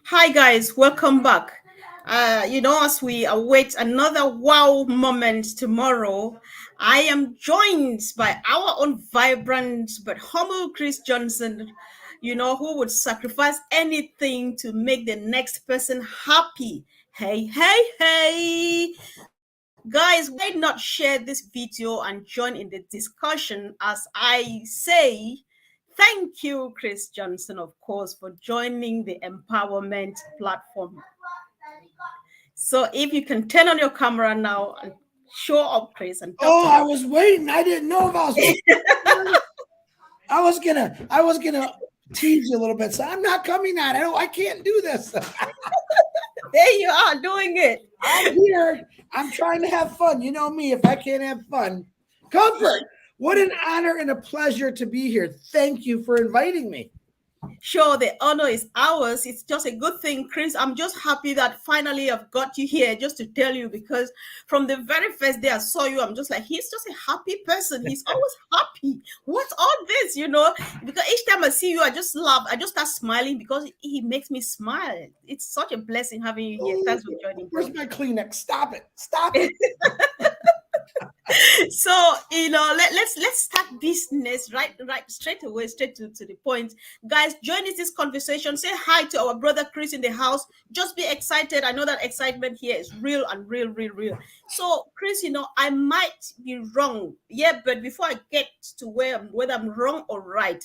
Hi guys, welcome back. As we await another wow moment tomorrow, I am joined by our own vibrant but humble Chris Johnson, who would sacrifice anything to make the next person happy. Hey, hey, hey. Guys, why not share this video and join in the discussion as I say thank you, Chris Johnson, of course, for joining the empowerment platform. So if you can turn on your camera now and show up, Chris, and talk Oh, to I the was waiting. I didn't know if I was supposed to. I was gonna tease you a little bit. So I'm not coming on. I can't do this. there you are doing it. I'm here. I'm trying to have fun. You know me. If I can't have fun, comfort. What an honor and a pleasure to be here. Thank you for inviting me. Sure, the honor is ours. It's just a good thing, Chris. I'm just happy that finally I've got you here just to tell you because from the very first day I saw you, I'm just like, he's just a happy person. He's always happy. What's all this? Because each time I see you, I just laugh. I just start smiling because he makes me smile. It's such a blessing having you here. Oh, Thanks for joining, where's bro. my Kleenex? Stop it. Stop it. So let's start business right straight away, straight to the point. Guys, join us this conversation. Say hi to our brother Chris in the house. Just be excited. I know that excitement here is real and real. So Chris, I might be wrong, yeah, but before I get to whether I'm wrong or right,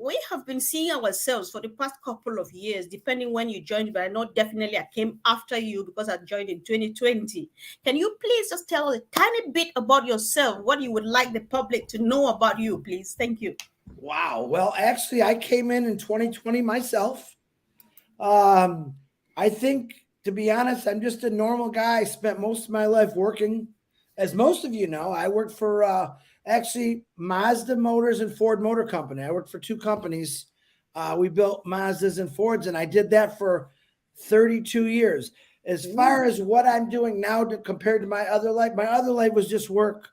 we have been seeing ourselves for the past couple of years, depending when you joined, but I know definitely I came after you because I joined in 2020. Can you please just tell us a tiny bit about yourself, what you would like the public to know about you, please? Thank you. Wow. Well, actually, I came in 2020 myself. Um, I think, to be honest, I'm just a normal guy. I spent most of my life working. As most of you know, I worked for actually Mazda Motors and Ford Motor Company. I worked for two companies. We built Mazdas and Fords, and I did that for 32 years. As Ooh. far as what I'm doing now compared to my other life was just work.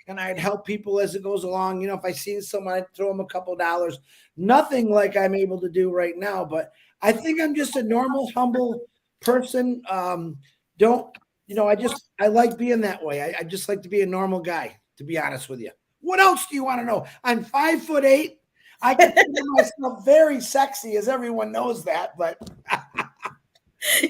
And I'd help people as it goes along. If I see someone, I'd throw them a couple dollars. Nothing like I'm able to do right now, but I think I'm just a normal, humble person. Don't I like being that way. I just like to be a normal guy, to be honest with you. What else do you want to know? I'm 5'8". I consider myself very sexy, as everyone knows that, but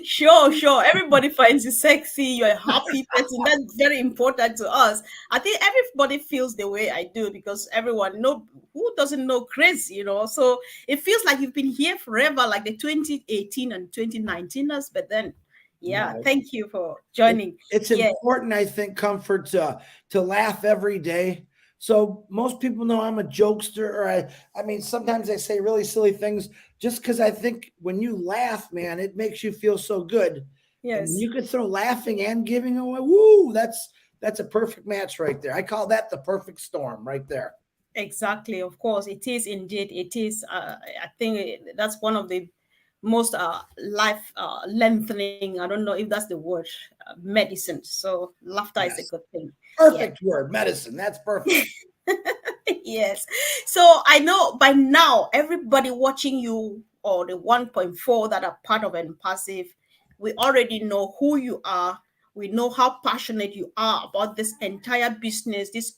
Sure. Everybody finds you sexy. You're a happy person. That's very important to us. I think everybody feels the way I do because everyone know who doesn't know Chris. So it feels like you've been here forever, like the 2018 and 2019ers. But then, yeah, no, thank you for it, joining. it's Yeah. important, I think, comfort to laugh every day. So most people know I'm a jokester, or I mean, sometimes I say really silly things just because I think when you laugh, man, it makes you feel so good. And when Yes. you could throw laughing and giving away, woo, that's a perfect match right there. I call that the perfect storm right there. Exactly. Of course, it is indeed. It is. I think that's one of the most life lengthening. I don't know if that's the word, medicine. So laughter is a Yes. good thing. Yeah. Perfect word, medicine. That's perfect. Yes. So I know by now everybody watching you or the 1.4 that are part of Impassive, we already know who you are. We know how passionate you are about this entire business, this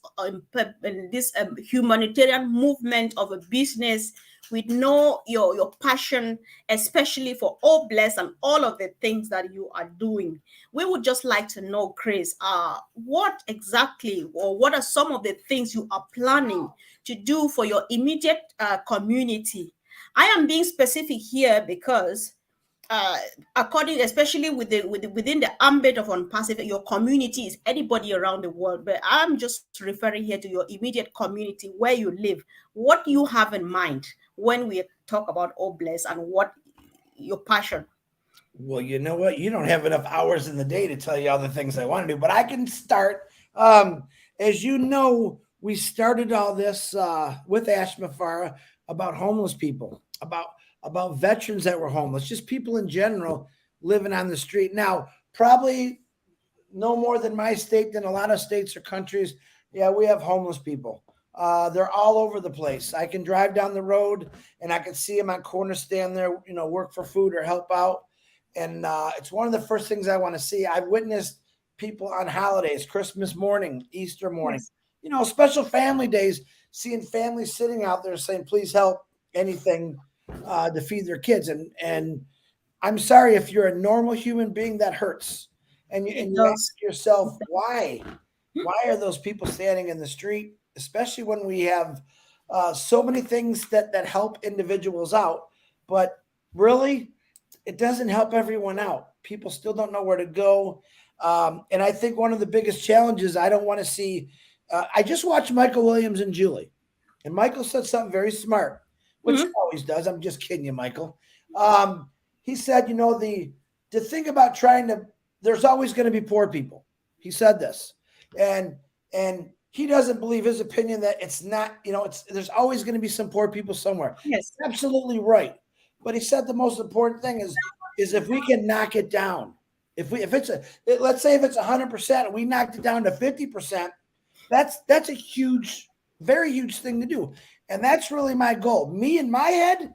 humanitarian movement of a business. We know your passion, especially for all bless and all of the things that you are doing. We would just like to know, Chris, what exactly or what are some of the things you are planning to do for your immediate community? I am being specific here because uh, according, especially within the ambit of unpassive, your community is anybody around the world. But I'm just referring here to your immediate community where you live. What you have in mind when we talk about Obless and what your passion? Well, you know what? You don't have enough hours in the day to tell you all the things I want to do, but I can start. As you know, we started all this with Ashmafara about homeless people, about veterans that were homeless, just people in general living on the street. Now, probably no more than my state than a lot of states or countries. Yeah, we have homeless people. They're all over the place. I can drive down the road and I can see them on corner stand there, work for food or help out. And it's one of the first things I want to see. I've witnessed people on holidays, Christmas morning, Easter morning, Yes. special family days, seeing families sitting out there saying, please help anything to feed their kids. And I'm sorry, if you're a normal human being, that hurts. And It you does. ask yourself, It does. why? Why are those people standing in the street, especially when we have so many things that help individuals out? But really, it doesn't help everyone out. People still don't know where to go. And I think one of the biggest challenges I don't want to see. I just watched Michael Williams and Julie, and Michael said something very smart, which he Mhm. always does. I'm just kidding you, Michael. Um, he said, the thing about trying to, there's always going to be poor people. He said this, and he doesn't believe his opinion that it's not. It's there's always going to be some poor people somewhere. Yes. Absolutely right. But he said the most important thing is if we can knock it down. If it's let's say if it's 100% and we knocked it down to 50%, that's a huge, very huge thing to do. And that's really my goal. Me in my head,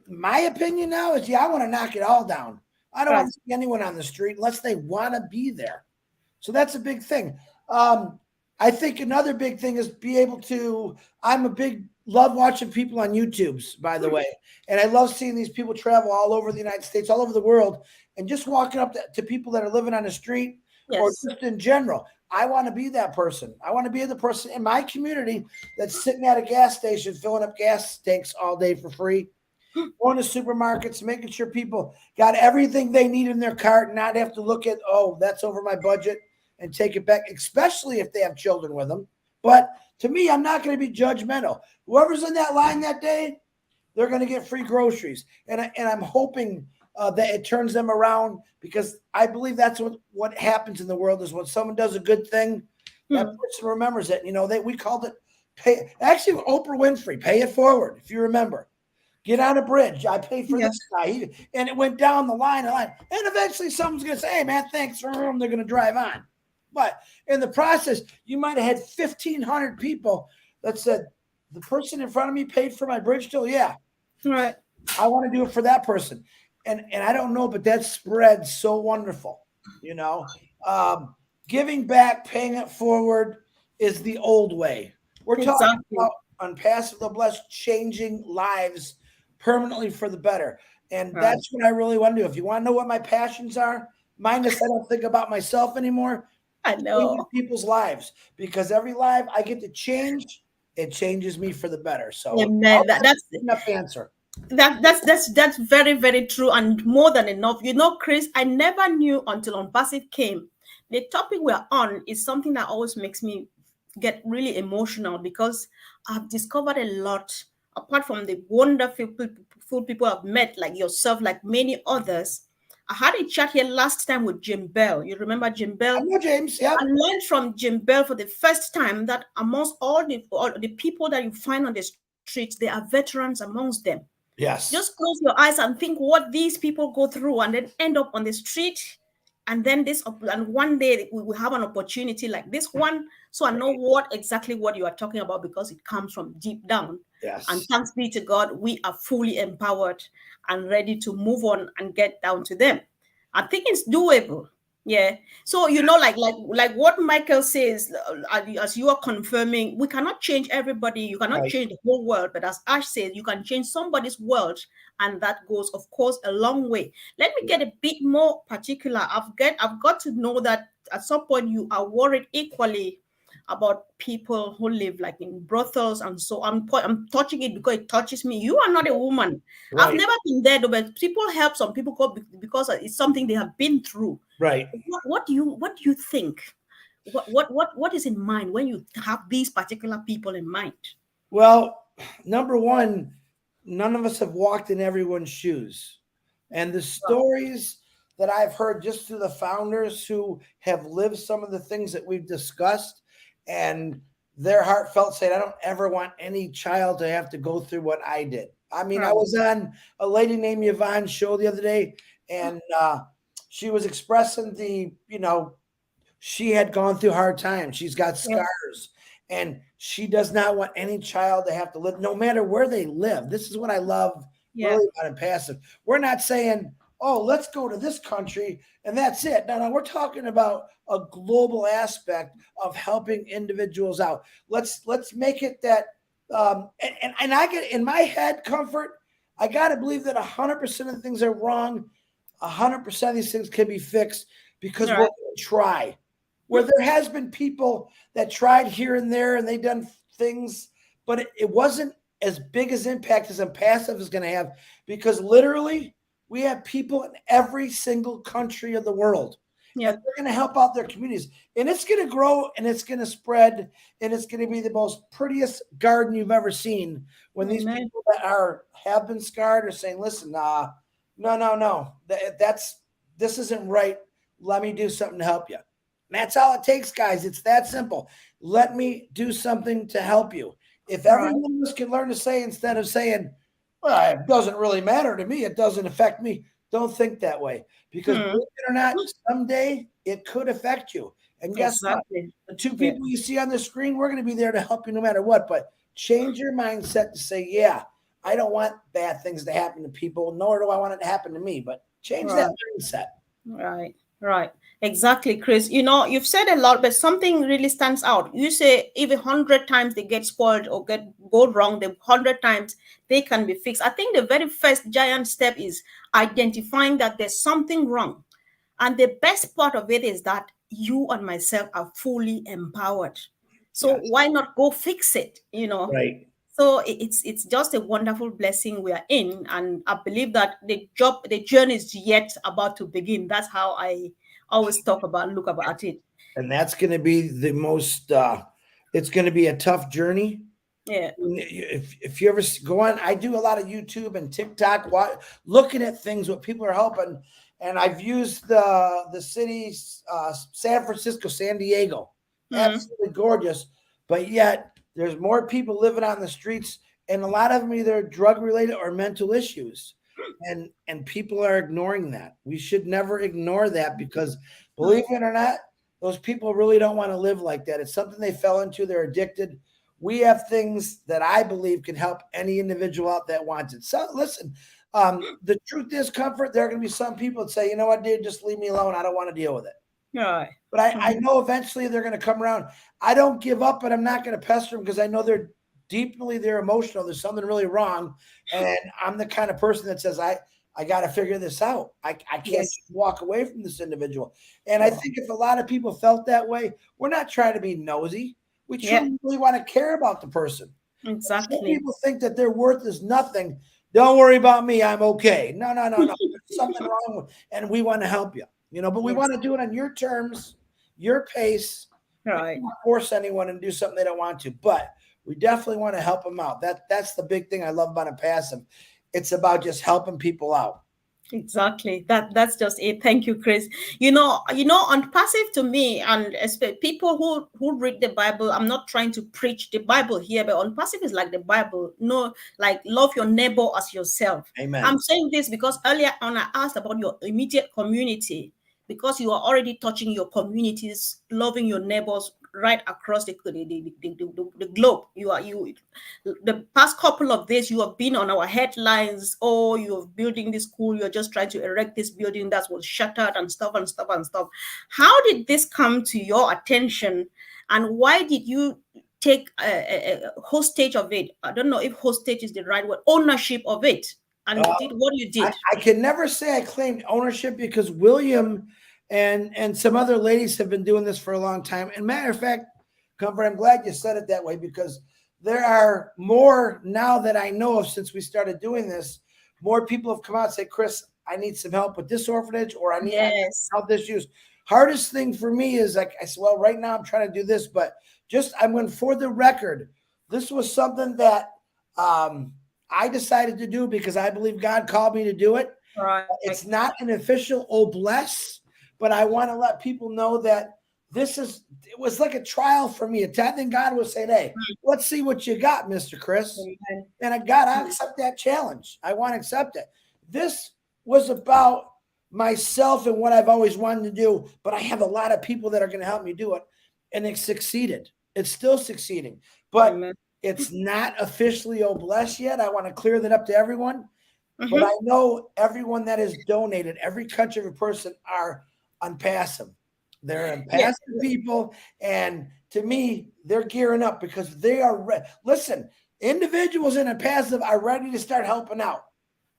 my opinion now is I want to knock it all down. I don't want Right. to see anyone on the street unless they want to be there. So that's a big thing. I think another big thing is be able to. I'm a big love watching people on YouTube's, by the way, and I love seeing these people travel all over the United States, all over the world, and just walking up to people that are living on the street or Yes. just in general. I want to be that person. I want to be the person in my community that's sitting at a gas station filling up gas tanks all day for free, going to supermarkets, making sure people got everything they need in their cart and not have to look at, oh, that's over my budget and take it back, especially if they have children with them. But to me, I'm not going to be judgmental. Whoever's in that line that day, they're going to get free groceries. And I'm hoping that it turns them around because I believe that's what happens in the world is when someone does a good thing, that Hmm. person remembers it. We called it pay. Actually, Oprah Winfrey, pay it forward, if you remember. Get on a bridge. I paid for this Yes. guy. And it went down the line and line. And eventually someone's going to say, hey, man, thanks for them. They're going to drive on. But in the process, you might have had 1,500 people that said, the person in front of me paid for my bridge still. Yeah, Right. I want to do it for that person. And I don't know, but that spread so wonderful. You know, um, giving back, paying it forward is the old way. We're talking Exactly. about on Passive the Blessed changing lives permanently for the better. And Right. that's what I really want to do. If you want to know what my passions are, minus I don't think about myself anymore, I changing know. people's lives because every life I get to change, it changes me for the better. So Amen. I'll That's enough answer. that's very very true and more than enough. Chris, I never knew until Unpassive came. The topic we're on is something that always makes me get really emotional because I've discovered a lot apart from the wonderful people I've met like yourself, like many others. I had a chat here last time with Jim Bell. You remember Jim I Bell? know James. I Yep. learned from Jim Bell for the first time that amongst all the people that you find on the streets, there are veterans amongst them. Just Yes. close your eyes and think what these people go through and then end up on the street. And then and one day we will have an opportunity like this one. So I know exactly what you are talking about because it comes from deep down. And Yes. thanks be to God, we are fully empowered and ready to move on and get down to them. I think it's doable. Yeah. So like what Michael says, as you are confirming, we cannot change everybody. You cannot Right. change the whole world, but as Ash said, you can change somebody's world, and that goes, of course, a long way. Let me get a bit more particular. I've got to know that at some point you are worried equally about people who live like in brothels and so I'm touching it because it touches me. You are not a woman. I've Right. never been there, though, but people help some people go because it's something they have been through. Right. What do you think? What is in mind when you have these particular people in mind? Well, number one, none of us have walked in everyone's shoes. And the Wow. stories that I've heard just through the founders who have lived some of the things that we've discussed and their heartfelt saying, I don't ever want any child to have to go through what I did. I mean, I Right. was on a lady named Yvonne's show the other day, and she was expressing she had gone through hard times. She's got Yes. scars. And She does not want any child to have to live, no matter where they live. This is what I love Yeah. really about Impassive. We're not saying, oh, let's go to this country and that's it. No, we're talking about a global aspect of helping individuals out. Let's make it that and I get in my head comfort. I got to believe that 100% of the things are wrong. 100% of these things can be fixed because All we're right. going to try. Where there has been people that tried here and there and they done things, but it wasn't as big as impact as Impassive is going to have, because literally we have people in every single country of the world, and Yeah. they're going to help out their communities, and it's going to grow and it's going to spread, and it's going to be the most prettiest garden you've ever seen when these Amen. people that have been scarred are saying, listen, no, this isn't right. Let me do something to help you. And that's all it takes, guys. It's that simple. Let me do something to help you. If All every right. one of us can learn to say, instead of saying, well, it doesn't really matter to me, it doesn't affect me, don't think that way. Because believe Hmm. it or not, someday it could affect you. And guess what? Exactly. The two Yeah. people you see on the screen, we're going to be there to help you no matter what. But change your mindset to say, yeah, I don't want bad things to happen to people, nor do I want it to happen to me. But change that Right. mindset. Right, right. Exactly, Chris. You've said a lot, but something really stands out. You say if 100 times they get spoiled or go wrong, the 100 times they can be fixed. I think the very first giant step is identifying that there's something wrong. And the best part of it is that you and myself are fully empowered. So Yes. why not go fix it? Right. So it's just a wonderful blessing we are in, and I believe that the journey is yet about to begin. That's how I always look about it. And that's going to be the most, it's going to be a tough journey. Yeah. If you ever go on, I do a lot of YouTube and TikTok, looking at things, what people are helping. And I've used the cities, San Francisco, San Diego, Mm. absolutely gorgeous. But yet there's more people living on the streets, and a lot of them either drug related or mental issues. And people are ignoring that. We should never ignore that, because believe it or not, those people really don't want to live like that. It's something they fell into. They're addicted. We have things that I believe can help any individual out that wants it. So listen, the truth is, comfort, there are going to be some people that say, you know what, dude, just leave me alone. I don't want to deal with it. Right. But I know eventually they're going to come around. I don't give up, but I'm not going to pester them, because I know they're emotional. There's something really wrong. And I'm the kind of person that says, I got to figure this out. I can't Yes. just walk away from this individual. And I think if a lot of people felt that way, we're not trying to be nosy. We Yeah. truly really want to care about the person. Some Exactly. people think that their worth is nothing. Don't worry about me. I'm okay. No. There's something wrong and we want to help you. But we Yes. want to do it on your terms, your pace. We Right. don't force anyone to do something they don't want to, but we definitely want to help them out. That's the big thing I love about Impassive. It's about just helping people out. Exactly. That's just it. Thank you, Chris. On passive to me, and people who read the Bible, I'm not trying to preach the Bible here, but on passive is like the Bible. No, like love your neighbor as yourself. I'm Amen. saying this because earlier on I asked about your immediate community, because you are already touching your communities, loving your neighbors right across the globe. The past couple of days you have been on our headlines. Oh, you're building this school, you're just trying to erect this building that was shattered and stuff and stuff and stuff. How did this come to your attention, and why did you take a hostage of it? I don't know if hostage is the right word, ownership of it, and Uh, you did what you did. I can never say I claimed ownership, because William and some other ladies have been doing this for a long time. And matter of fact, Comfort, I'm glad you said it that way, because there are more now that I know of since we started doing this. More people have come out and say, Chris, I need some help with this orphanage, or I need Yes. help this use. Hardest thing for me is, like I said, well, right now I'm trying to do this, but I'm going, for the record, this was something that I decided to do because I believe God called me to do it. Right. It's not an official bless, but I want to let people know that it was like a trial for me. I think God was saying, hey, let's see what you got, Mr. Chris. And God, I accept that challenge. I want to accept it. This was about myself and what I've always wanted to do, but I have a lot of people that are going to help me do it. And it succeeded. It's still succeeding, but Amen. it's not officially blessed yet. I want to clear that up to everyone. But I Mm-hmm. know everyone that is donated, every country, every person are unpassive. They're Yeah. unpassive people. And to me, they're gearing up because they are listen, individuals in unpassive are ready to start helping out.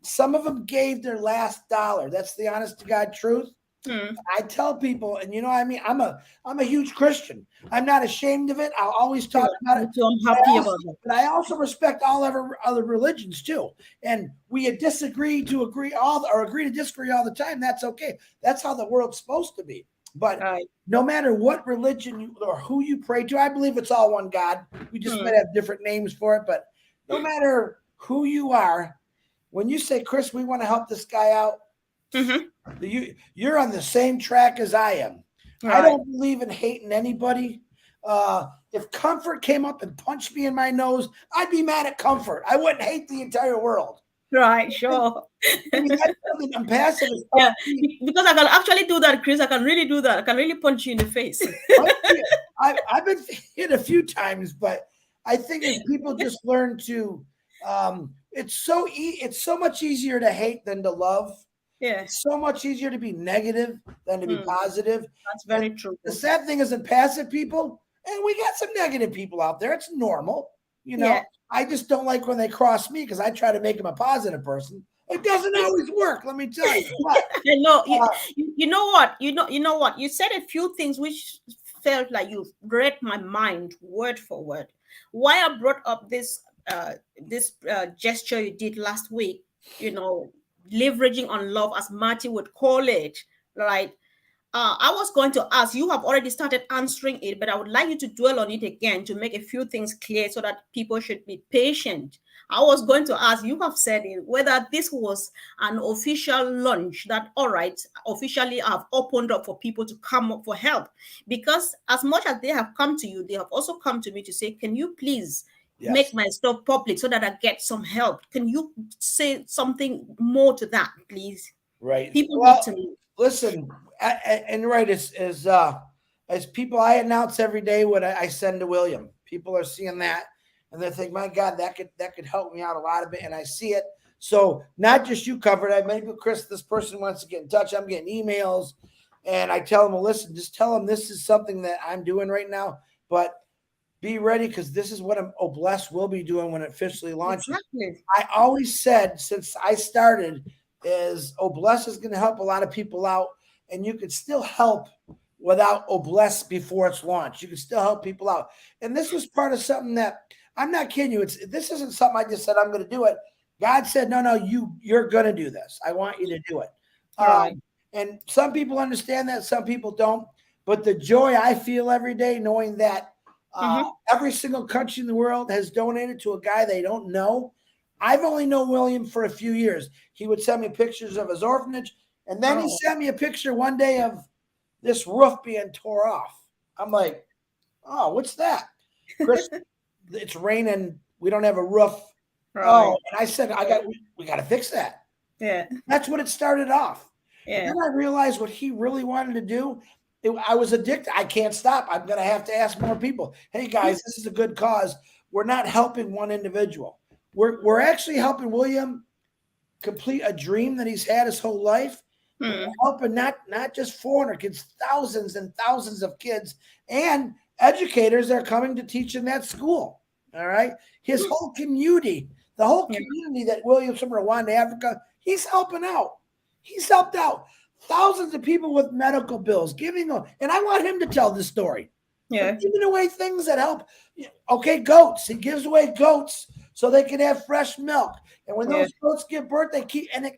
Some of them gave their last dollar. That's the honest to God truth. Mm. I tell people, and you know, I mean, I'm a huge Christian. I'm not ashamed of it. I'll always talk Sure. about Me it. too. I'm But I happy also, about that. but I also respect all other religions too. And we disagree to agree or agree to disagree all the time. That's okay. That's how the world's supposed to be. But Right. no matter what religion or who you pray to, I believe it's all one God. We just might Mm. have different names for it. But no matter who you are, when you say, Chris, we want to help this guy out, Mm-hmm. you're on the same track as I am. I Right. don't believe in hating anybody. If Comfort came up and punched me in my nose, I'd be mad at Comfort. I wouldn't hate the entire world. Right. Sure. I mean, that's something I'm passive as Yeah. taught me. Because I can actually do that, Chris. I can really do that. I can really punch you in the face. I've been hit a few times, but I think as people just learn to, it's so much easier to hate than to love. Yeah. It's so much easier to be negative than to be Mm. positive. That's And very true. the sad thing is, in passive people, and we got some negative people out there. It's normal, you know. Yeah. I just don't like when they cross me because I try to make them a positive person. It doesn't always work, let me tell you. But I know uh, you know what you know what you said a few things which felt like you read my mind word for word. Why I brought up this gesture you did last week, you know, leveraging on love, as Marty would call it, right? I was going to ask, you have already started answering it, but I would like you to dwell on it again to make a few things clear so that people should be patient. I was going to ask, you have said it, whether this was an official launch that, all right, officially have opened up for people to come up for help. Because as much as they have come to you, they have also come to me to say, can you please yes, make my stuff public so that I get some help? Can you say something more to that, please? right. People need Well, to know. listen, and right as people, I announce every day what I send to William. People are seeing that, and they think, my God, that could help me out a lot of it, and I see it. So not just you covered. I maybe Chris, this person wants to get in touch. I'm getting emails, and I tell them, well, listen, just tell them this is something that I'm doing right now, but be ready because this is what Bless will be doing when it officially launches. Exactly. I always said since I started is Bless is going to help a lot of people out, and you could still help without Bless before it's launched. You can still help people out, and this was part of something that I'm not kidding you. This isn't something I just said I'm going to do it. God said, no, you're going to do this. I want you to do it. Right. And some people understand that, some people don't. But the joy I feel every day knowing that uh, Mm-hmm. every single country in the world has donated to a guy they don't know. I've only known William for a few years. He would send me pictures of his orphanage, and then he Oh, sent me a picture one day of this roof being tore off. I'm like, oh, what's that? Chris, it's raining. We don't have a roof. Oh, right. and I said, we got to fix that. Yeah. That's what it started off. And Yeah. then I realized what he really wanted to do. I was addicted. I can't stop. I'm going to have to ask more people. Hey guys, this is a good cause. We're not helping one individual. We're actually helping William complete a dream that he's had his whole life. But Hmm. we're helping not just 400 kids, thousands and thousands of kids and educators that are coming to teach in that school. All right. His whole community, the whole Yeah. community that Williams from Rwanda, Africa, he's helping out. He's helped out thousands of people with medical bills, giving them, and I want him to tell the story. But Yeah. giving away things that help. Okay, goats. He gives away goats so they can have fresh milk. And when Yeah. those goats give birth, it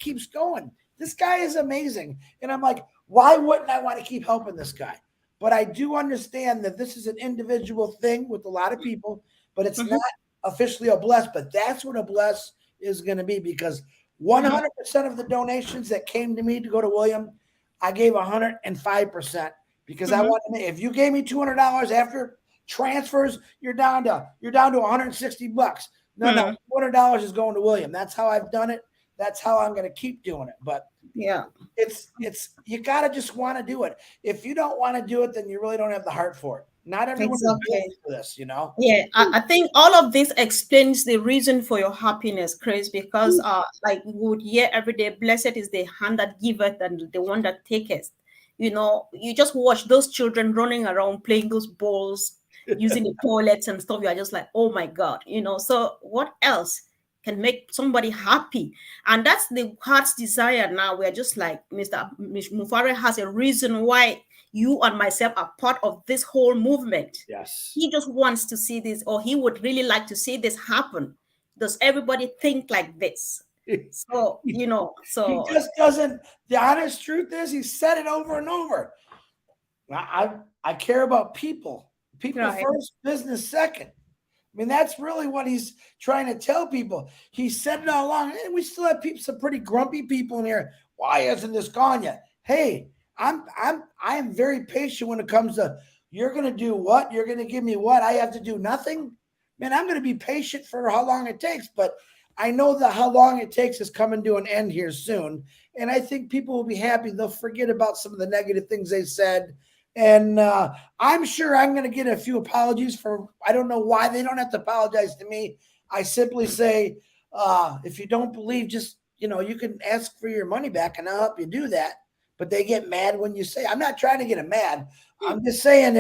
keeps going. This guy is amazing. And I'm like, why wouldn't I want to keep helping this guy? But I do understand that this is an individual thing with a lot of people, but it's Mm-hmm. not officially a bless. But that's what a bless is going to be because Mm-hmm. 100% of the donations that came to me to go to William, I gave 105% because I Mm-hmm. want to make, if you gave me $200 after transfers, you're down to $160. No, Hmm. $200 is going to William. That's how I've done it. that's how I'm going to keep doing it. But Yeah. it's you got to just want to do it. If you don't want to do it, then you really don't have the heart for it. Not everyone is built Exactly. for this, you know. Yeah, I think all of this explains the reason for your happiness, Chris, because like we would hear every day, blessed is the hand that giveth and the one that taketh. You just watch those children running around playing those balls, using the toilets and stuff. You are just like, oh my God. So what else can make somebody happy? And that's the heart's desire now. We're just like Mufare has a reason why you and myself are part of this whole movement. Yes. He just wants to see this, or he would really like to see this happen. Does everybody think like this? So, He so just doesn't. The honest truth is, he said it over and over. I care about people. People right. first, business second. I mean, that's really what he's trying to tell people. He said it all along. And we still have some pretty grumpy people in here. Why isn't this gone yet? Hey, I am very patient when it comes to you're going to do what? You're going to give me what? I have to do nothing. Man, I'm going to be patient for how long it takes. But I know that how long it takes is coming to an end here soon. And I think people will be happy. They'll forget about some of the negative things they said. And I'm sure I'm going to get a few apologies for, I don't know why they don't have to apologize to me. I simply say, if you don't believe, just, you can ask for your money back and I'll help you do that. But they get mad when you say, I'm not trying to get them mad. I'm just saying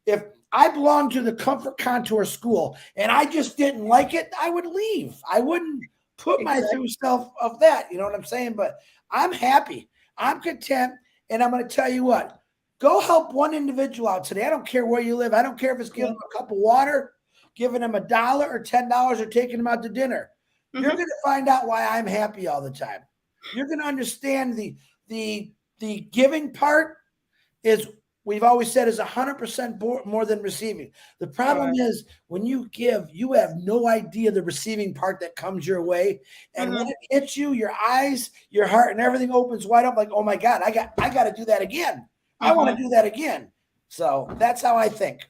if I belonged to the Comfort Contour School and I just didn't like it, I would leave. I wouldn't put myself of that. You know what I'm saying? But I'm happy. I'm content. And I'm going to tell you what, go help one individual out today. I don't care where you live. I don't care if it's giving them a cup of water, giving them $1 or $10 or taking them out to dinner. You're going to find out why I'm happy all the time. You're going to understand the giving part is, we've always said, is 100% more than receiving. The problem is when you give, you have no idea the receiving part that comes your way. And when it hits you, your eyes, your heart, and everything opens wide up like, oh my God, I got to do that again. I want to do that again. So that's how I think.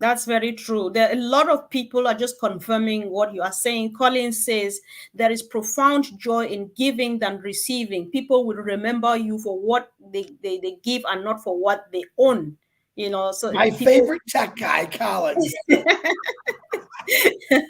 That's very true. There are a lot of people are just confirming what you are saying. Collins says there is profound joy in giving than receiving. People will remember you for what they give and not for what they own. So My favorite tech guy, Collins.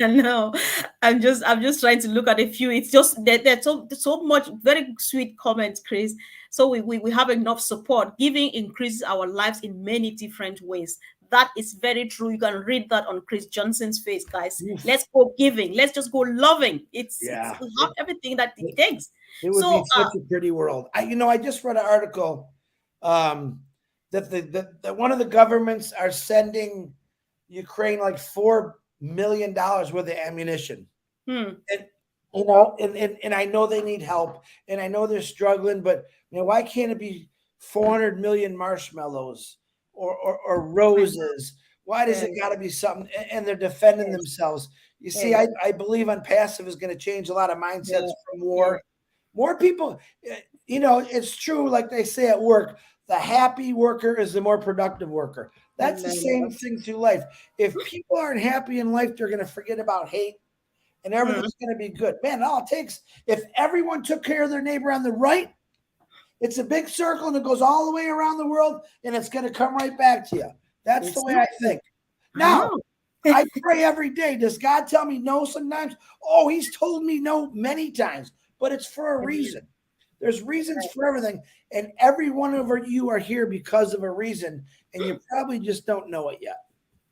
No, I'm just trying to look at a few. It's just there's so much very sweet comments, Chris. So we have enough support. Giving increases our lives in many different ways. That is very true. You can read that on Chris Johnson's face, guys. Oof. Let's go giving. Let's just go loving. Yeah. We have everything that it takes. It would So be such a pretty world. I just read an article that one of the governments are sending Ukraine like $4 million worth of ammunition. And and I know they need help, and I know they're struggling, but why can't it be 400 million marshmallows or roses? Why does it got to be something? And they're defending themselves. You see, I believe ONPASSIVE is going to change a lot of mindsets from war. More people, it's true, like they say at work, the happy worker is the more productive worker. That's the same thing through life. If people aren't happy in life, they're going to forget about hate and everything's going to be good. Man, all it takes, if everyone took care of their neighbor on the right, it's a big circle and it goes all the way around the world and it's going to come right back to you. That's the way I think. Now, I pray every day. Does God tell me no sometimes? Oh, he's told me no many times, but it's for a reason. There's reasons for everything. And every one of you are here because of a reason. And you probably just don't know it yet.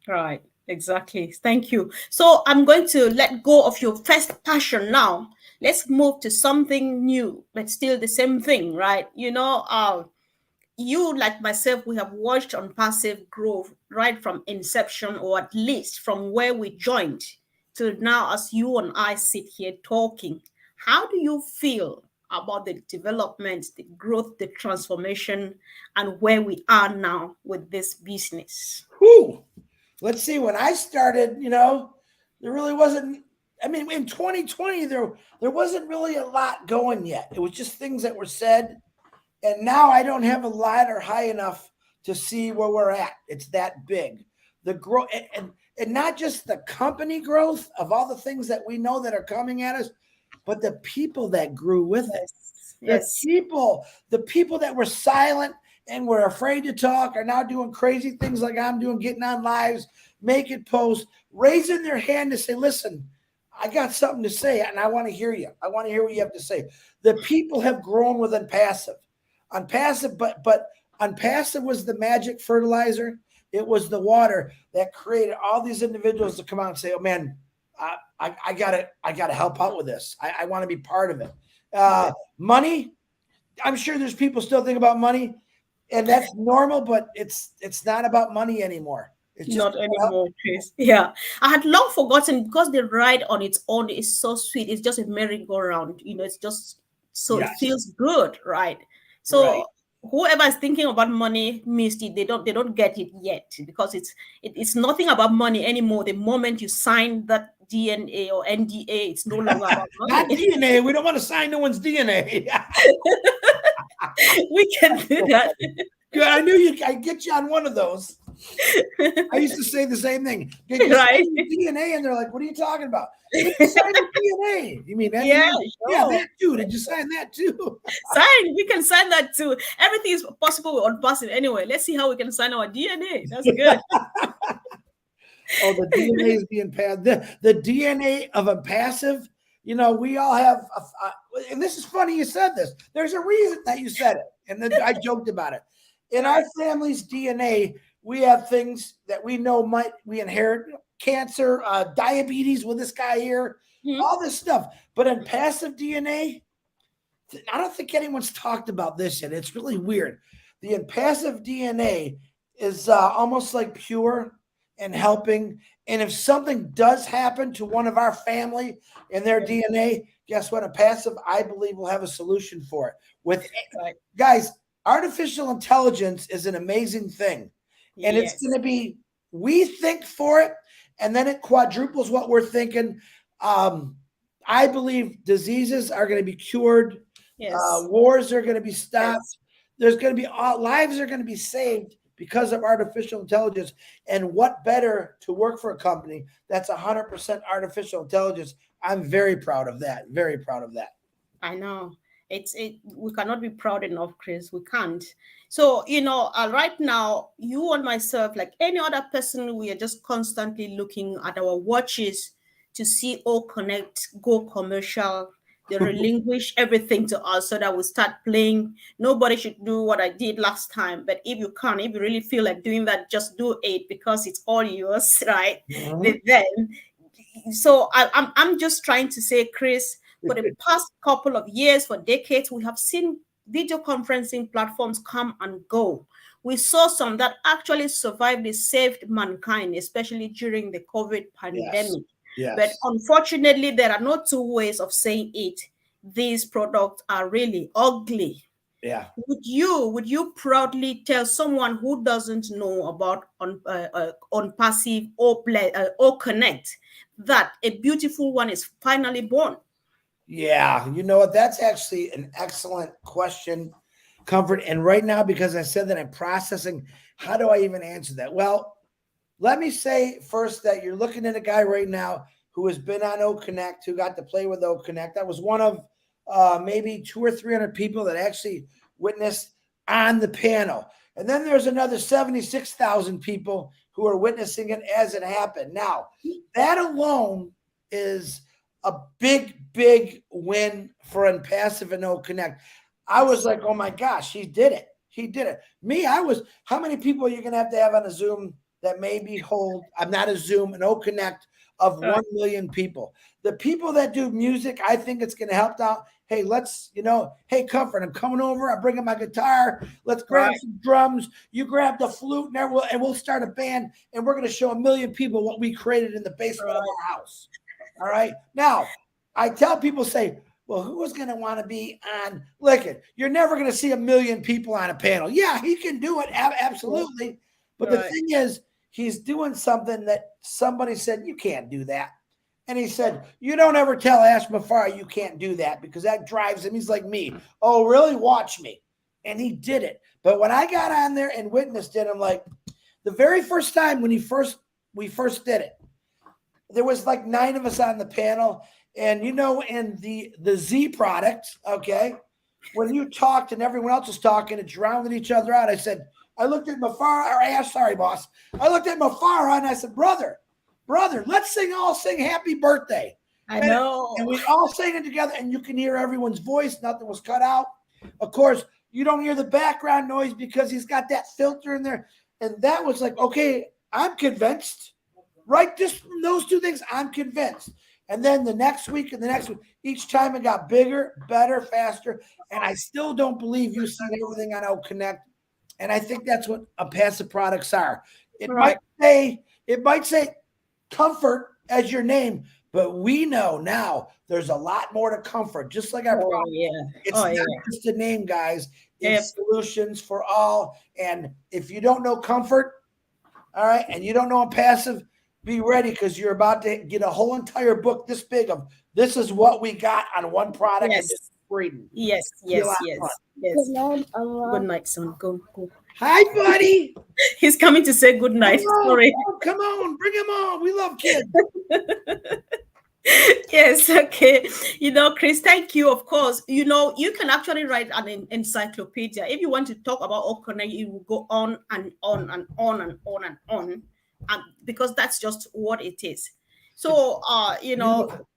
Right. Exactly. Thank you. So I'm going to let go of your first passion now. Let's move to something new, but still the same thing, right? You, like myself, we have watched ONPASSIVE grow right from inception, or at least from where we joined to now as you and I sit here talking. How do you feel about the development, the growth, the transformation, and where we are now with this business? Whew. Let's see. When I started, there really wasn't. I mean, in 2020, there wasn't really a lot going yet. It was just things that were said. And now I don't have a ladder high enough to see where we're at. It's that big. The growth, and not just the company growth of all the things that we know that are coming at us, but the people that grew with it. Yes. Yes. The people that were silent and were afraid to talk are now doing crazy things like I'm doing, getting on lives, making posts, raising their hand to say, listen, I got something to say and I want to hear you. I want to hear what you have to say. The people have grown with Unpassive. Unpassive, but Unpassive was the magic fertilizer. It was the water that created all these individuals to come out and say, oh man, I gotta help out with this. I want to be part of it. Money, I'm sure there's people still think about money, and that's normal, but it's not about money anymore. It's just Not anymore, Chris. Yeah. I had long forgotten because the ride on its own is so sweet. It's just a merry-go-round. It's just so it yes, feels good, right? right. So whoever is thinking about money missed it. They don't get it yet because it's nothing about money anymore. The moment you sign that DNA or NDA, it's no longer about Not money. DNA. We don't want to sign no one's DNA. We can do that. Good. I knew you. I get you on one of those. I used to say the same thing. They just Right? sign the DNA, and they're like, "What are you talking about? Did you sign the DNA? You mean that? Yeah, Yeah, sure. that too. Did you sign that too?" Sign. We can sign that too. Everything is possible with ONPASSIVE anyway. Let's see how we can sign our DNA. That's good. Oh, the DNA is being passed. The DNA of a passive. We all have, and this is funny you said this. There's a reason that you said it, and then I joked about it. In our family's DNA, we have things that we know we inherit: cancer, diabetes with this guy here, Mhm. all this stuff. But in passive DNA, I don't think anyone's talked about this yet. It's really weird. The impassive DNA is almost like pure and helping. And if something does happen to one of our family in their DNA, guess what? A passive, I believe, will have a solution for it. With Right. guys, artificial intelligence is an amazing thing, and it's going Yes. to be. We think for it, and then it quadruples what we're thinking. I believe diseases are going to be cured. Yes. Wars are going to be Yes. stopped. There's going to be lives are going to be saved because of artificial intelligence. And what better to work for a company that's 100% artificial intelligence? I'm very proud of that. Very proud of that. I know. We cannot be proud enough, Chris. We can't. So, right now, you and myself, like any other person, we are just constantly looking at our watches to see all connect, go commercial. They relinquish everything to us so that we start playing. Nobody should do what I did last time. But if you can, if you really feel like doing that, just do it because it's all yours, right? Mhm. Then so I'm just trying to say, Chris, for the past couple of years, for decades, we have seen video conferencing platforms come and go. We saw some that actually survived and saved mankind, especially during the COVID Yes. pandemic. But Yes. unfortunately, there are no two ways of saying it. These products are really ugly. Yeah. Would you proudly tell someone who doesn't know about on passive or connect that a beautiful one is finally born? Yeah. You know what? That's actually an excellent question, Comfort. And right now, because I said that I'm processing, how do I even answer that? Well, let me say first that you're looking at a guy right now who has been on O Connect, who got to play with O Connect. That was one of maybe 200 or 300 people that actually witnessed on the panel. And then there's another 76,000 people who are witnessing it as it happened. Now, that alone is a big, big win for Unpassive and O Connect. I was like, oh my gosh, he did it. He did it. Me, how many people are you going to have on a Zoom that maybe hold, I'm not a Zoom, an O Connect of 1 million people? The people that do music, I think it's going to help out. Hey, hey, Comfort, I'm coming over. I'm bringing my guitar. Let's grab Right. some drums. You grab the flute, and we'll start a band, and we're going to show 1 million people what we created in the basement of our house. All right. Now, I tell people, say, well, who is going to want to be on LIKE? You're never going to see 1 million people on a panel. Yeah, he can do it. Absolutely. But the Right. thing is, he's doing something that somebody said, you can't do that. And he said, you don't ever tell Ash Mafar you can't do that because that drives him. He's like me. Oh, really? Watch me. And he did it. But when I got on there and witnessed it, I'm like, the very first time when we first did it, there was like 9 of us on the panel, And you know, in the Z product, okay, when you talked and everyone else was talking and drowning each other out, I said, I looked at Mafara, or I asked, sorry, boss. I looked at Mafara and I said, brother, let's all sing happy birthday. I And, know. and we all sang it together, and you can hear everyone's voice. Nothing was cut out. Of course, you don't hear the background noise because he's got that filter in there. And that was like, okay, I'm convinced. Right? Just from those two things, I'm convinced. And then the next week and the next week, each time it got bigger, better, faster. And I still don't believe you've seen everything on Out Connect. And I think that's what passive products are. It Right. might say comfort as your name, but we know now there's a lot more to comfort. Just like our product, it's not just a name, guys. It's solutions for all. And if you don't know comfort, all right, and you don't know passive, be ready, because you're about to get a whole entire book this big of this is what we got on one product. Yes. And just reading. Yes. Good night, son. Go. Hi, buddy. He's coming to say good night. Sorry. Come on, bring him on. We love kids. Yes, okay. Chris, thank you. Of course, you can actually write an encyclopedia. If you want to talk about Okone, you will go on and on and on and on and on, and because that's just what it is. So,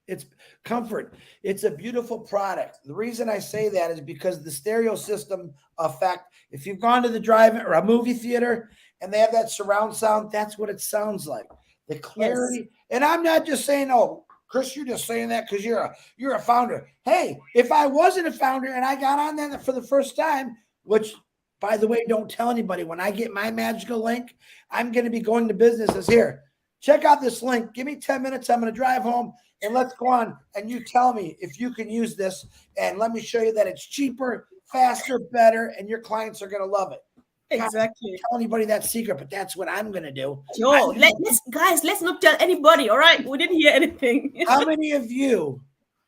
it's comfort. It's a beautiful product. The reason I say that is because the stereo system effect, if you've gone to the drive-in or a movie theater and they have that surround sound, that's what it sounds like. The clarity. Yes. And I'm not just saying, oh, Chris, you're just saying that because you're a founder. Hey, if I wasn't a founder and I got on that for the first time, which, by the way, don't tell anybody, when I get my magical link, I'm going to be going to businesses here. Check out this link. Give me 10 minutes. I'm going to drive home and let's go on. And you tell me if you can use this, and let me show you that it's cheaper, faster, better, and your clients are going to love it. Exactly. Don't tell anybody that secret, but that's what I'm going to do. Yo, let's not tell anybody. All right. We didn't hear anything. How many of you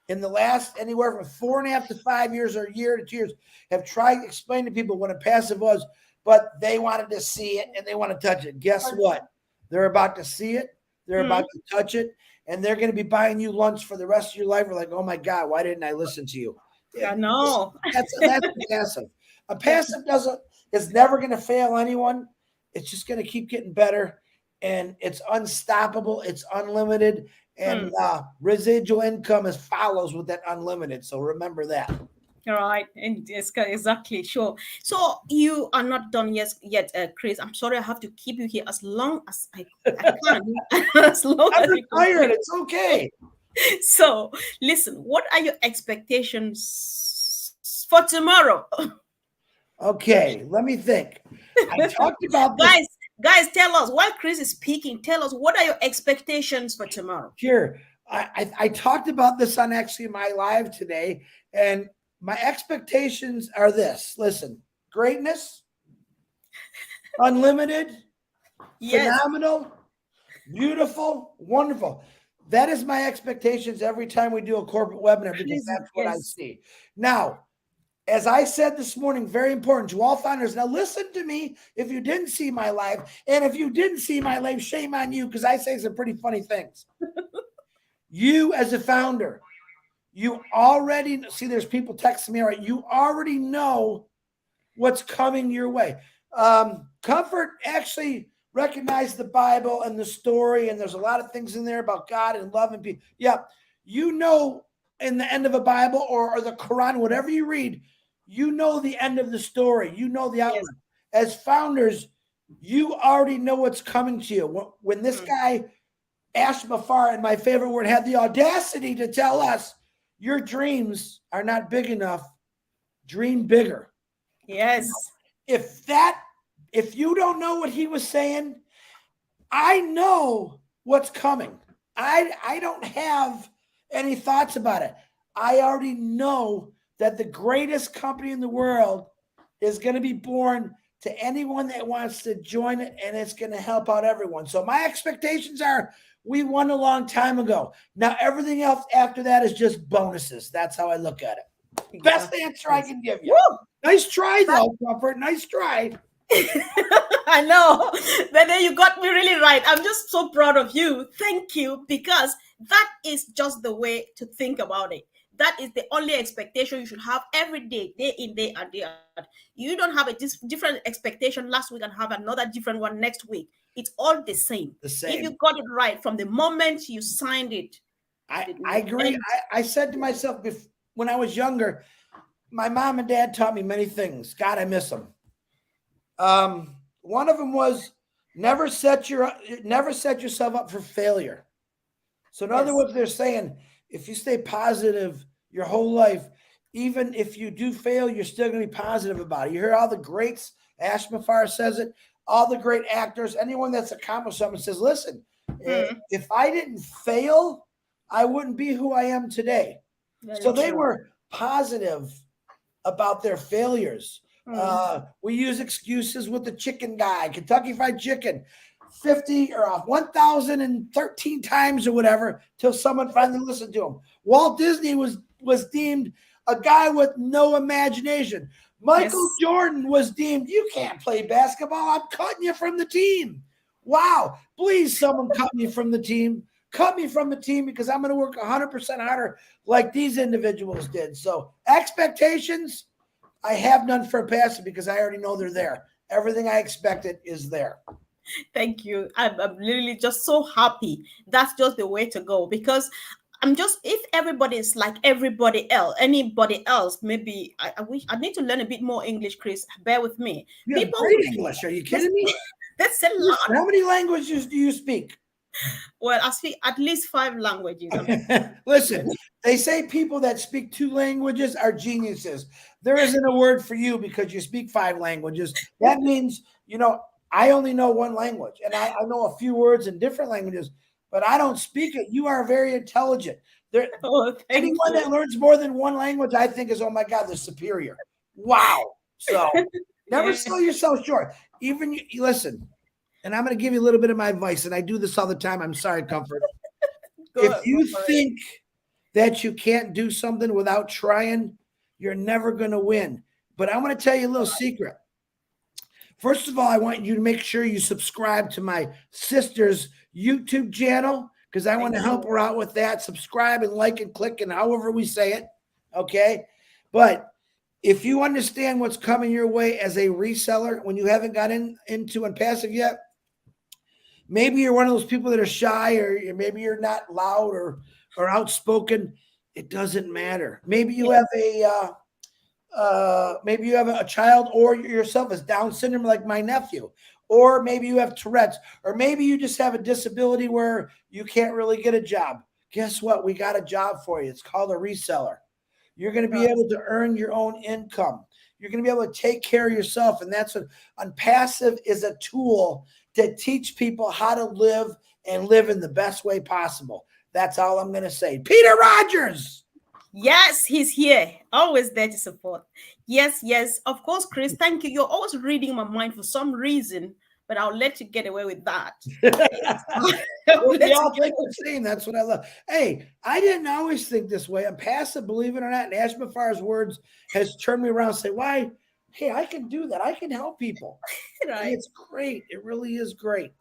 in the last anywhere from 4.5 to 5 years or a year to 2 years have tried to explain to people what a passive was, but they wanted to see it and they want to touch it? Guess what? They're about to see it. They're about to touch it. And they're going to be buying you lunch for the rest of your life. We're like, oh my God, why didn't I listen to you? I know. That's passive. A passive is never going to fail anyone. It's just going to keep getting better. And it's unstoppable. It's unlimited. And residual income follows with that unlimited. So remember that. All right. And exactly. Sure. So you are not done yet, Chris. I'm sorry I have to keep you here as long as I can. As long I'm retired. It's okay. So listen, what are your expectations for tomorrow? Okay, let me think. I talked about this. Guys, tell us, while Chris is speaking, tell us, what are your expectations for tomorrow? Sure. I talked about this on actually my live today, and my expectations are this. Listen, greatness, unlimited, phenomenal, beautiful, wonderful. That is my expectations every time we do a corporate webinar, because that's what I see. Now, as I said this morning, very important to all founders. Now, listen to me if you didn't see my live. And if you didn't see my live, shame on you, because I say some pretty funny things. You, as a founder, you already see, there's people texting me, all right, you already know what's coming your way. Comfort actually recognized the Bible and the story, and there's a lot of things in there about God and love and people. Yeah, you know, in the end of a Bible or the Quran, whatever you read, you know the end of the story. You know the outline. Yes. As founders, you already know what's coming to you. When this guy, Ash Mafar, and my favorite word, had the audacity to tell us, your dreams are not big enough. Dream bigger. Yes. If you don't know what he was saying, I know what's coming. I don't have any thoughts about it. I already know that the greatest company in the world is going to be born to anyone that wants to join it, and it's going to help out everyone. So my expectations are, we won a long time ago. Now everything else after that is just bonuses. That's how I look at it. Exactly. Best answer I can give you. Woo! Nice try, though, Comfort. Nice try. I know. But then you got me really right. I'm just so proud of you. Thank you. Because that is just the way to think about it. That is the only expectation you should have every day in, day and day out. You don't have a different expectation last week and have another different one next week. It's all the same. The If you same. got it right from the moment you signed it, I, the I agree. moment. I said to myself when I was younger, my mom and dad taught me many things. God, I miss them. One of them was never never set yourself up for failure. So in other Yes. words, they're saying if you stay positive your whole life, even if you do fail, you're still going to be positive about it. You hear all the greats. Ashmafar says it. All the great actors, anyone that's accomplished something says, "Listen, Hmm. if I didn't fail, I wouldn't be who I am today." Very So they true. were positive about their failures. Hmm. We use excuses with the chicken guy, Kentucky Fried Chicken, 50 or 1,013 times or whatever till someone finally listened to him. Walt Disney was deemed a guy with no imagination. Michael Yes. Jordan was deemed, you can't play basketball. I'm cutting you from the team. Wow. Please, someone cut me from the team. Cut me from the team because I'm going to work 100% harder like these individuals did. So, expectations, I have none for passive because I already know they're there. Everything I expected is there. Thank you. I'm literally just so happy. That's just the way to go because I'm just, if everybody is like everybody else, anybody else, maybe I wish I need to learn a bit more English, Chris. Bear with me. You have People great would, English. Are you that's, kidding me? that's a lot. Listen, how many languages do you speak? Well, I speak at least five languages. Listen, they say people that speak two languages are geniuses. There isn't a word for you because you speak five languages. That means, I only know one language and I know a few words in different languages, but I don't speak it. You are very intelligent. There, Oh, thank anyone that you. learns more than one language, I think is, oh my God, they're superior. Wow. So never Yeah. sell yourself short. Even you listen, and I'm going to give you a little bit of my advice, and I do this all the time. I'm sorry, Comfort. If Go you for it. think that you can't do something without trying, you're never going to win. But I want to tell you a little secret. First of all, I want you to make sure you subscribe to my sister's YouTube channel because I want Thank to help you. her out with that. Subscribe and like and click and however we say it. Okay. But if you understand what's coming your way as a reseller when you haven't got into ONPASSIVE yet, maybe you're one of those people that are shy or maybe you're not loud or outspoken. It doesn't matter. Maybe you have a child or yourself as Down syndrome like my nephew, or maybe you have Tourette's, or maybe you just have a disability where you can't really get a job. Guess what? We got a job for you. It's called a reseller. You're going to be able to earn your own income. You're going to be able to take care of yourself. And that's what ONPASSIVE is, a tool to teach people how to live and live in the best way possible. That's all I'm going to say. Peter Rogers. Yes, he's here, always there to support. Yes, yes, of course, Chris. Thank you. You're always reading my mind for some reason, but I'll let you get away with that. It's I'll We let you all get think away. the same. That's what I love. Hey, I didn't always think this way. I'm passive, believe it or not. And Ashmafar's words has turned me around and say, why? Hey, I can do that. I can help people. And Right. it's great. It really is great.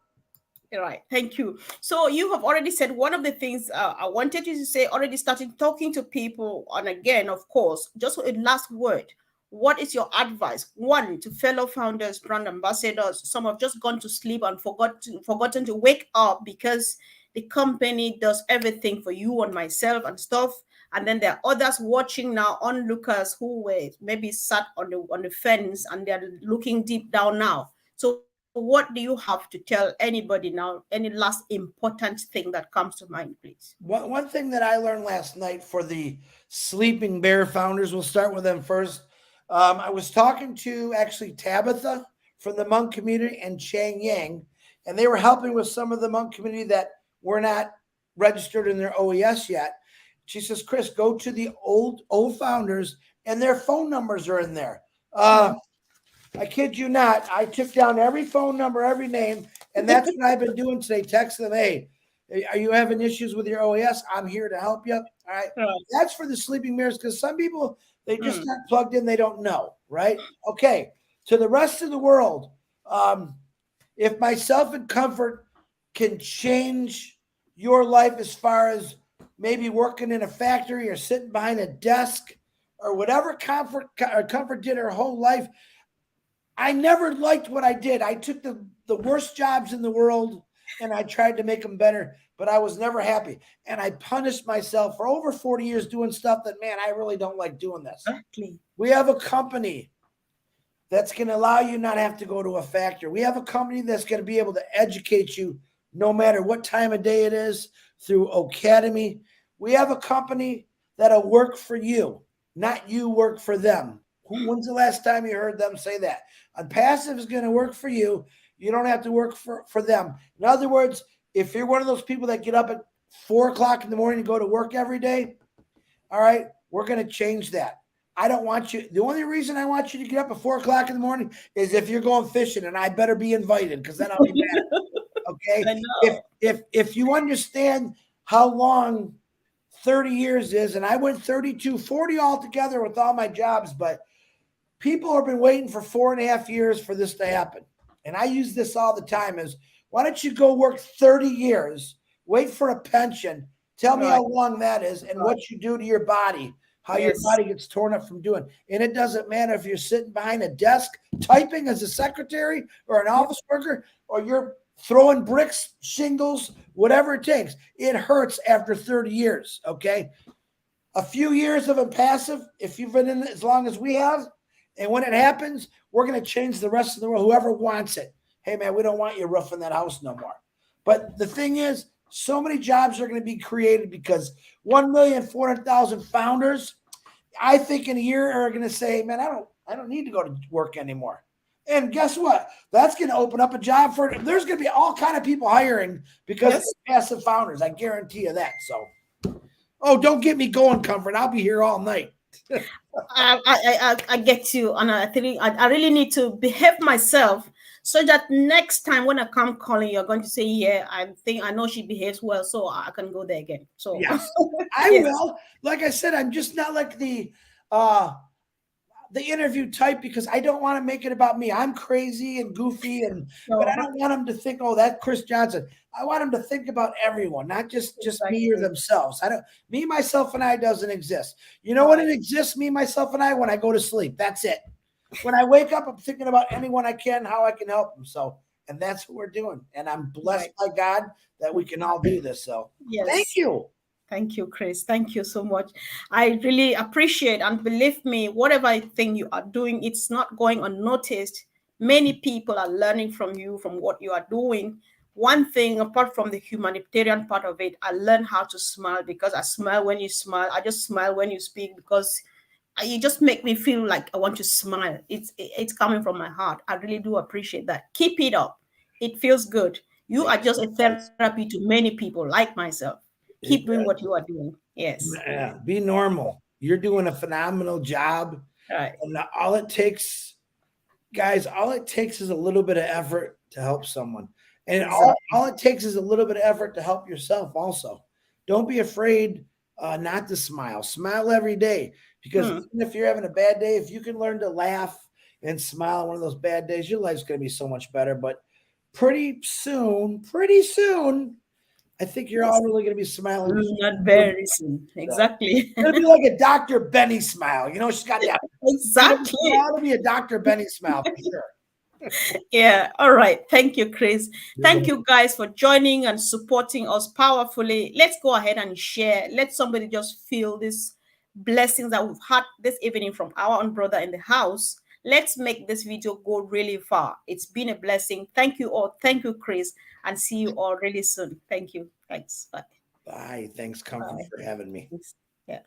Right. Thank you. So you have already said one of the things I wanted you to say, already started talking to people. And again, of course, just a last word. What is your advice? One, to fellow founders, brand ambassadors. Some have just gone to sleep and forgotten to wake up because the company does everything for you and myself and stuff. And then there are others watching now, onlookers who were maybe sat on the fence and they're looking deep down now. So what do you have to tell anybody now? Any last important thing that comes to mind, please? One thing that I learned last night for the Sleeping Bear founders, we'll start with them first. I was talking to actually Tabitha from the monk community and Chang Yang, and they were helping with some of the monk community that were not registered in their OES yet. She says, Chris, go to the old founders, and their phone numbers are in there. Hmm. I kid you not. I took down every phone number, every name, and that's what I've been doing today. Text them, hey, are you having issues with your OES? I'm here to help you. All right. Right. That's for the sleeping bears because some people, they just Hmm. not plugged in. They don't know. Right. Okay. To the rest of the world, Um, if myself and comfort can change your life as far as maybe working in a factory or sitting behind a desk or whatever comfort did her whole life, I never liked what I did. I took the worst jobs in the world and I tried to make them better, but I was never happy. And I punished myself for over 40 years doing stuff that, man, I really don't like doing this. Exactly. We have a company that's going to allow you not have to go to a factory. We have a company that's going to be able to educate you no matter what time of day it is through Academy. We have a company that'll work for you, not you work for them. When's the last time you heard them say that? ONPASSIVE is going to work for you. You don't have to work for them. In other words, if you're one of those people that get up at 4 o'clock in the morning and go to work every day, all right, we're going to change that. I don't want you. The only reason I want you to get up at 4 o'clock in the morning is if you're going fishing, and I better be invited because then I'll be mad. Okay. I know. If you understand how long 30 years is, and I went 32, 40 altogether with all my jobs, but people have been waiting for 4.5 years for this to happen. And I use this all the time is why don't you go work 30 years, wait for a pension, tell me Right. how long that is and what you do to your body, how your Yes. body gets torn up from doing. And it doesn't matter if you're sitting behind a desk typing as a secretary or an office worker, or you're throwing bricks, shingles, whatever it takes. It hurts after 30 years. Okay. A few years of ONPASSIVE, if you've been in it as long as we have, and when it happens, we're going to change the rest of the world. Whoever wants it. Hey, man, we don't want you roofing that house no more. But the thing is, so many jobs are going to be created because 1,400,000 founders, I think in a year are going to say, man, I don't need to go to work anymore. And guess what? That's going to open up a job for. There's going to be all kind of people hiring because of Yes. passive founders. I guarantee you that. So, oh, don't get me going, Comfort. I'll be here all night. I get you, and I think I really need to behave myself so that next time when I come calling, you're going to say, "Yeah, I know she behaves well, so I can go there again." So Yes, I yes, will. Like I said, I'm just not like uh the interview type because I don't want to make it about me. I'm crazy and goofy but I so don't want them to think, oh, that's Chris Johnson. I want them to think about everyone, not just me or exactly themselves. I don't me, myself, and I doesn't exist. You know when right, it exists, me, myself, and I, when I go to sleep. That's it. When I wake up, I'm thinking about anyone I can, how I can help them. So, and that's what we're doing. And I'm blessed right. by God that we can all do this. So thank Yes. you. Thank you, Chris. Thank you so much. I really appreciate, and believe me, whatever thing you are doing, it's not going unnoticed. Many people are learning from you, from what you are doing. One thing, apart from the humanitarian part of it, I learned how to smile because I smile when you smile. I just smile when you speak because you just make me feel like I want to smile. It's coming from my heart. I really do appreciate that. Keep it up. It feels good. You are just a therapy to many people like myself. Keep doing what you are doing. Yes. Yeah, be normal. You're doing a phenomenal job. Right. And all it takes, guys, all it takes is a little bit of effort to help someone. And Exactly. all it takes is a little bit of effort to help yourself also. Don't be afraid not to smile. Smile every day because Hmm. even if you're having a bad day, if you can learn to laugh and smile on one of those bad days, your life's going to be so much better. But pretty soon, I think you're all Yes. really going to be smiling. Not very soon. So Exactly. it'll be like a Dr. Benny smile. You know, she's got that freedom Exactly. smile. It'll be a Dr. Benny smile for sure. Yeah. All right. Thank you, Chris. You're Thank welcome. you guys for joining and supporting us powerfully. Let's go ahead and share. Let somebody just feel this blessings that we've had this evening from our own brother in the house. Let's make this video go really far. It's been a blessing. Thank you all. Thank you, Chris. And see you all really soon. Thank you. Thanks. Bye. Bye. Thanks, Comfort, Bye. for having me. Thanks. Yeah.